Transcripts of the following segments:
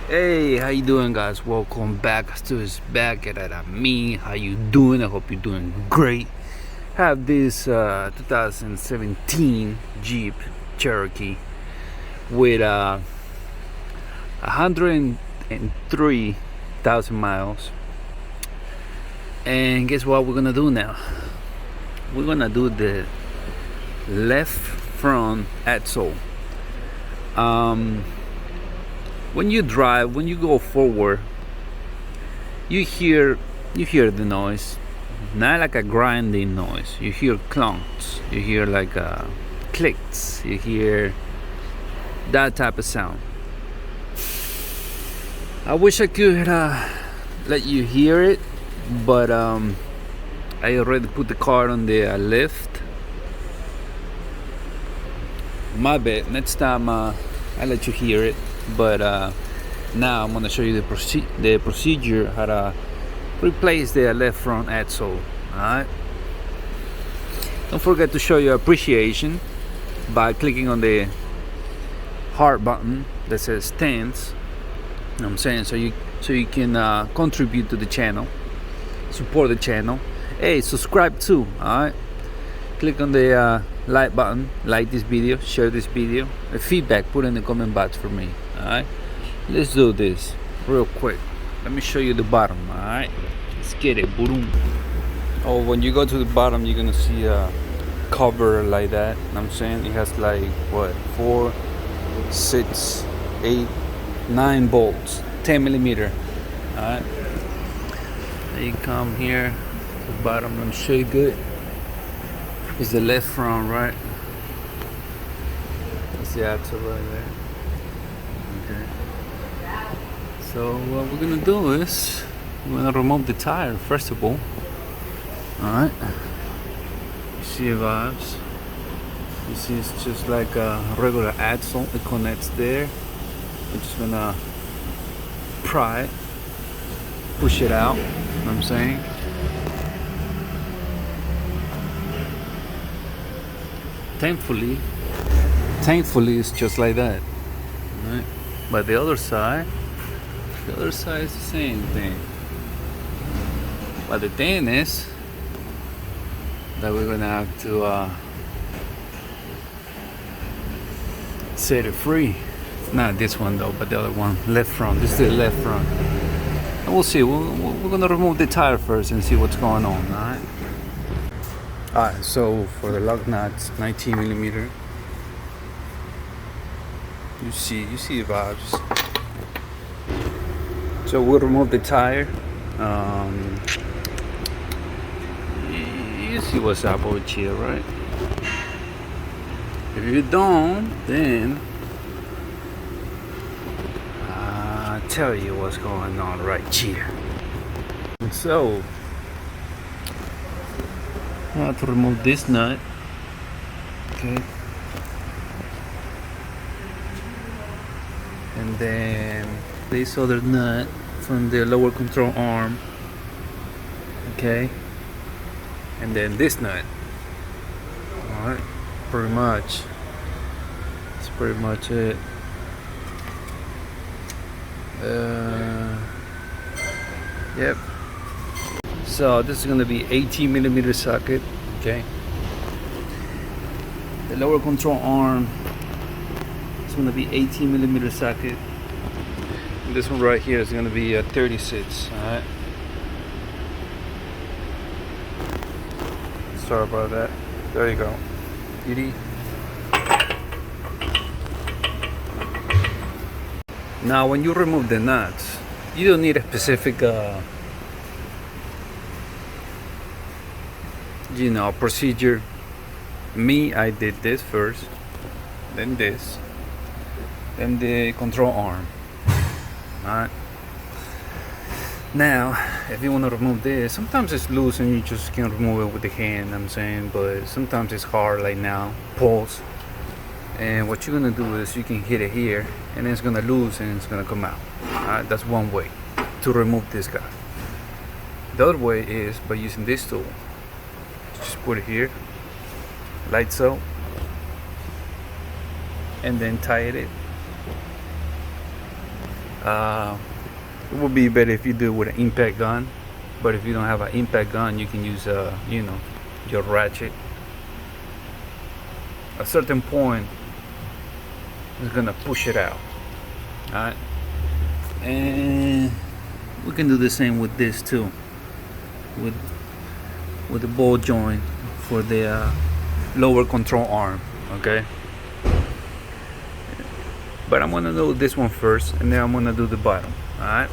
Hey, how you doing, guys? Welcome back. Axtuo is back at me. How you doing? I hope you're doing great. Have this 2017 Jeep Cherokee with 103,000 miles. And guess what we're gonna do now? We're gonna do the left front axle. When you drive, when you go forward, you hear the noise, not like a grinding noise. You hear clunks, you hear like clicks, you hear that type of sound. I wish I could let you hear it, but I already put the car on the lift. My bad. Next time I'll let you hear it. But now I'm gonna show you the procedure how to replace the left front axle. Alright. Don't forget to show your appreciation by clicking on the heart button that says thanks. You know what I'm saying, so you can contribute to the channel, support the channel. Hey, subscribe too. Alright. Click on the like button, like this video, share this video. The feedback, put in the comment box for me. Alright, let's do this real quick. Let me show you the bottom. Alright, let's get it. Boom. Oh, when you go to the bottom, you're gonna see a cover like that. You know what I'm saying, it has like what, 4, 6, 8, 9 bolts, 10 millimeter. Alright, then you come here to the bottom. Let me show you good. It's the left front, right? That's the axle right there. Okay. So what we're gonna do is we're gonna remove the tire first of all. Alright. You see the vibes. You see it's just like a regular axle. It connects there. We're just gonna pry it, push it out. You know what I'm saying? Thankfully it's just like that, right? But the other side is the same thing. But the thing is that we're gonna have to set it free. Not this one though, but the other one, left front. This is the left front. And we'll see. We're gonna remove the tire first and see what's going on. All right. Alright, so for the lug nuts, 19 millimeter. You see the vibes. So we'll remove the tire. You see what's up over here, right? If you don't, then I'll tell you what's going on right here. So I have to remove this nut. Okay. And then this other nut from the lower control arm. Okay. And then this nut. Alright. Pretty much. That's pretty much it. Yep. So this is going to be 18 millimeter socket. Okay. The lower control arm is going to be 18 millimeter socket. And this one right here is going to be a 36. All right. Sorry about that. There you go. Beauty. Now, when you remove the nuts, you don't need a specific procedure. Me, I did this first, then this, then the control arm. Alright. Now, if you want to remove this, sometimes it's loose and you just can remove it with the hand, I'm saying, but sometimes it's hard, like now, pulse. And what you're gonna do is you can hit it here and it's gonna loose and it's gonna come out. Alright, that's one way to remove this guy. The other way is by using this tool. Just put it here, like so, and then tie it. It would be better if you do it with an impact gun, but if you don't have an impact gun, you can use you know, your ratchet. A certain point is gonna push it out. Alright, and we can do the same with this too, with the ball joint for the lower control arm. Okay, but I'm gonna do this one first, and then I'm gonna do the bottom. Alright,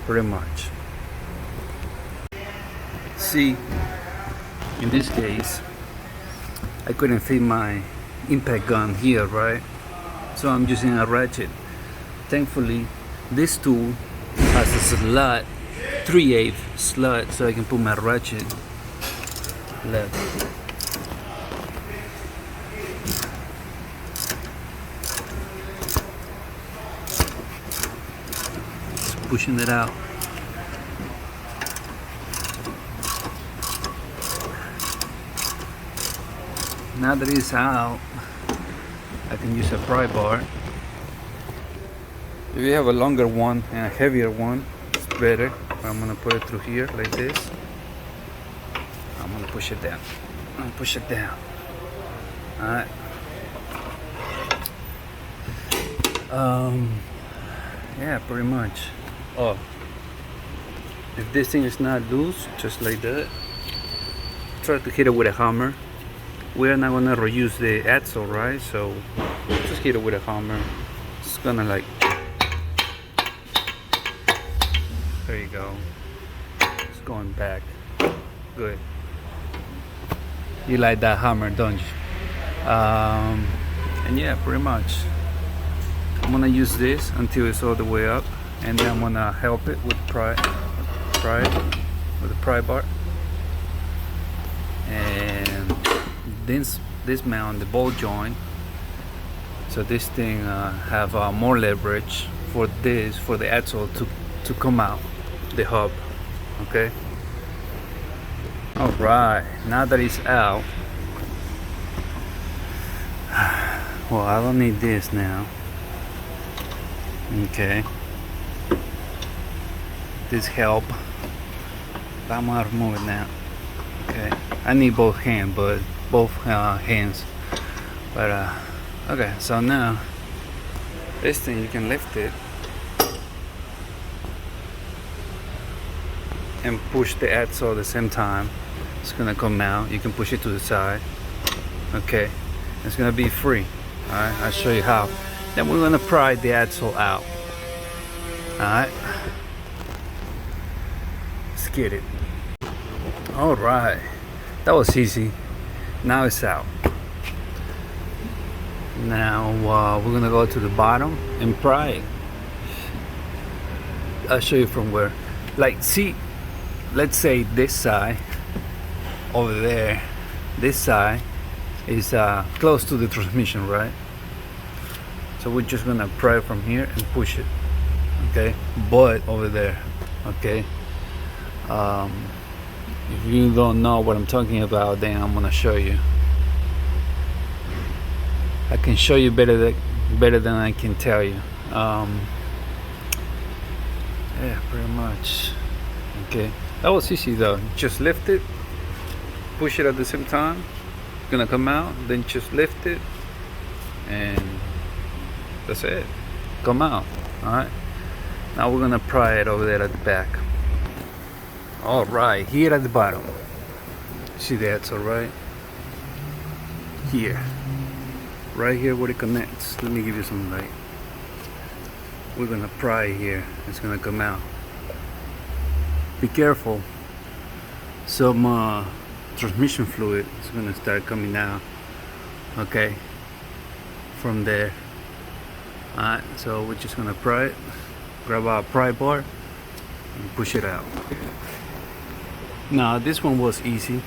pretty much. See, in this case, I couldn't fit my impact gun here, right? So I'm using a ratchet. Thankfully, this tool has a slot, 3/8 slot, so I can put my ratchet left. Just pushing it out. Now that it's out, I can use a pry bar. If you have a longer one and a heavier one, it's better. I'm gonna put it through here like this. I'm gonna push it down. I'm gonna push it down. Alright. Yeah, pretty much. Oh, if this thing is not loose, just like that, try to hit it with a hammer. We're not gonna reuse the axle, right? So just hit it with a hammer. It's gonna like, there you go. It's going back. Good. You like that hammer, don't you? And yeah, pretty much. I'm gonna use this until it's all the way up, and then I'm gonna help it with with the pry bar, and this mount the ball joint, so this thing have more leverage for the axle to come out the hub. Okay, all right, now that it's out, well, I don't need this now. Okay, this help, I'm gonna remove it now. Okay, I need both hands, but okay, so now this thing, you can lift it and push the axle at the same time. It's gonna come out. You can push it to the side. Okay, it's gonna be free. All right, I'll show you how. Then we're gonna pry the axle out. All right, let's get it. All right, that was easy. Now it's out. Now we're gonna go to the bottom and pry it. I'll show you from where. Like, see, let's say this side over there, this side is close to the transmission, right? So we're just gonna pry from here and push it. Okay, but over there. Okay, if you don't know what I'm talking about, then I'm gonna show you. I can show you better than I can tell you. Yeah, pretty much. Okay, that was easy though. Just lift it, push it at the same time. It's gonna come out. Then just lift it, and that's it. Come out. All right. Now we're gonna pry it over there at the back. All right, here at the bottom. See that's all right. Here, right here where it connects. Let me give you some light. We're gonna pry here. It's gonna come out. Be careful. Some transmission fluid is gonna start coming out. Okay, from there. Alright, so we're just gonna pry it. Grab our pry bar and push it out. Now this one was easy.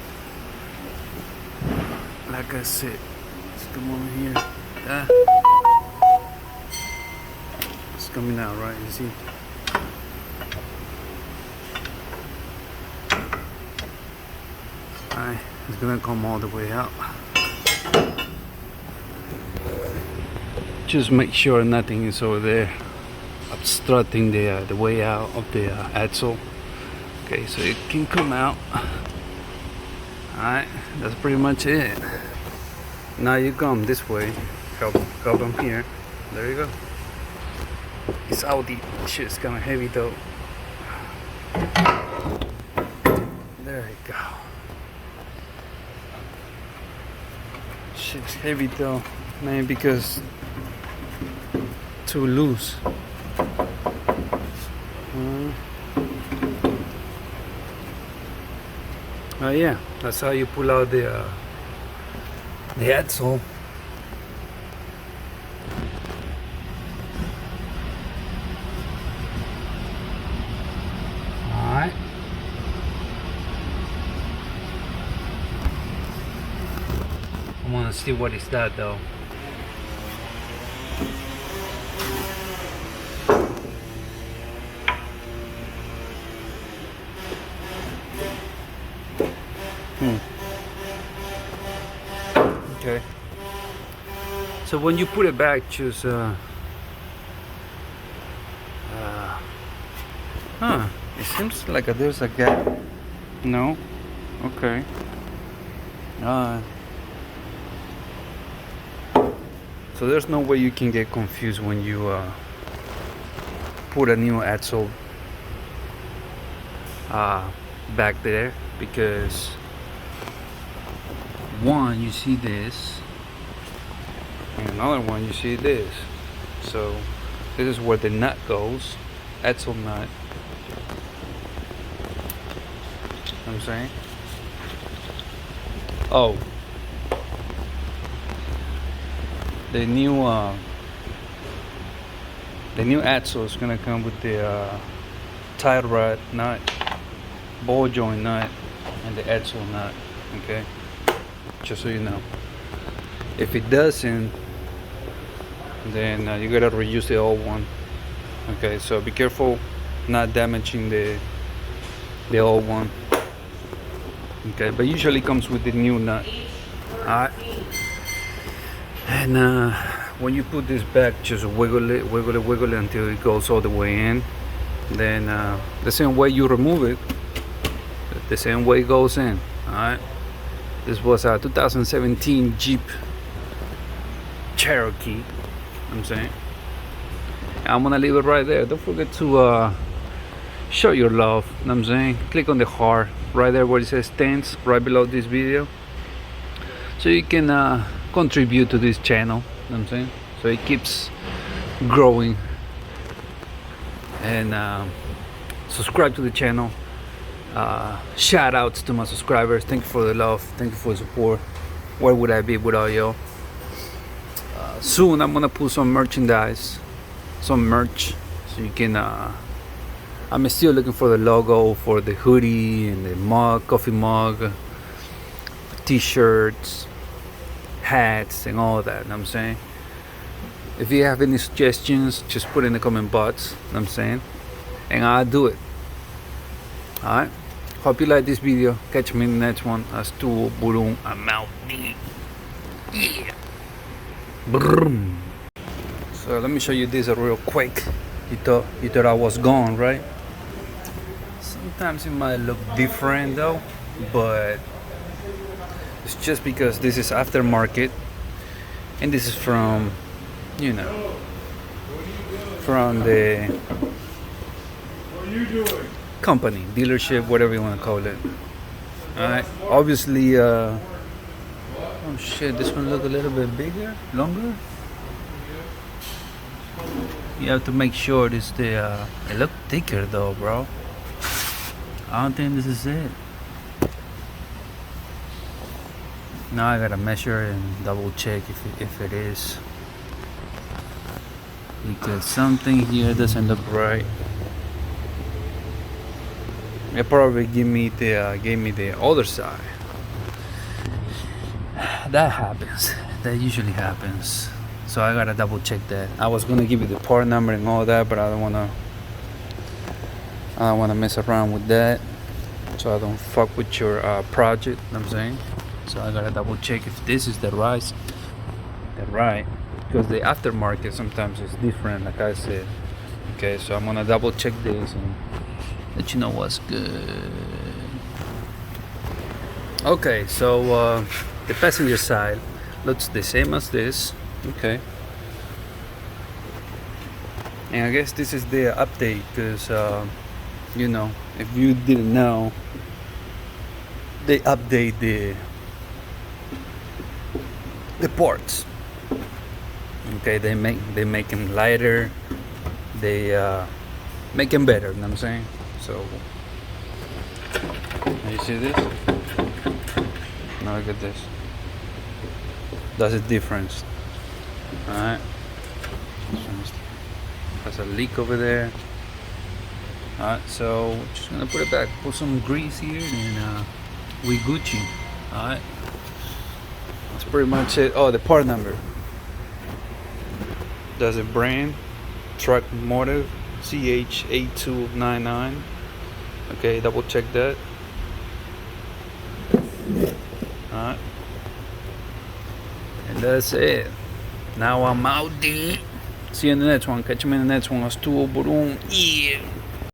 Like I said, let's come over here. It's coming out, right? You see? Alright, it's gonna come all the way out. Just make sure nothing is over there. obstructing the way out of the axle. Okay, so it can come out. Alright, that's pretty much it. Now you come this way. Help them here. There you go. It's Audi. Shit's kind of heavy though. There you go. Shit's heavy though, man, because too loose. Yeah, that's how you pull out the axle. Alright. I want to see what is that though. Okay. So when you put it back, choose it seems like there's a gap. No? Okay. So there's no way you can get confused when you put a new axle back there, because one, you see this, and another one you see this. So this is where the nut goes, axle nut. You know what I'm saying? Oh, the new axle is gonna come with the tie rod nut, ball joint nut, and the axle nut. Okay, just so you know. If it doesn't, then you gotta reuse the old one. Okay, so be careful not damaging the old one. Okay, but usually comes with the new nut. Alright. And when you put this back, just wiggle it until it goes all the way in. Then the same way you remove it, the same way it goes in. Alright. This was a 2017 Jeep Cherokee. You know what I'm saying? I'm gonna leave it right there. Don't forget to show your love. You know what I'm saying? Click on the heart right there where it says thanks, right below this video, so you can contribute to this channel. You know what I'm saying? So it keeps growing. And subscribe to the channel. Shout outs to my subscribers. Thank you for the love. Thank you for the support. Where would I be without y'all? Soon I'm gonna put some merchandise, some merch, so you can I'm still looking for the logo for the hoodie and the mug, coffee mug, t-shirts, hats, and all that. You know what I'm saying? If you have any suggestions, just put in the comment box. You know what I'm saying? And I'll do it. Alright? Hope you like this video. Catch me in the next one. Axtuo, boom, I'm out. Yeah. Brum. So let me show you this real quick. You thought I was gone, right? Sometimes it might look different though, but it's just because this is aftermarket, and this is from, you know, from the company, dealership, whatever you want to call it. Alright, obviously oh shit, this one look a little bit bigger, longer. You have to make sure this it look thicker though, bro. I don't think this is it. Now I gotta measure and double check if it is, because something here doesn't look right. It probably gave me the other side. That happens. That usually happens. So I gotta double check that. I was gonna give you the part number and all that, but I don't wanna mess around with that, so I don't fuck with your project. You know what I'm saying? So I gotta double check if this is the right, because the aftermarket sometimes is different, like I said. Okay, so I'm gonna double check this and let you know what's good. Okay, so the passenger side looks the same as this. Okay, and I guess this is the update because you know, if you didn't know, they update the parts. Okay, they make them lighter. They make them better. You know what I'm saying? So you see this? Now look at this. That's a difference. All right. There's a leak over there. All right, so just gonna put it back. Put some grease here, and we Gucci. All right. That's pretty much it. Oh, the part number. That's a brand, truck motive, CH8299. Okay, double check that. Alright. And that's it. Now I'm out there. See you in the next one. Catch me in the next one. Axtuo, boom. Yeah.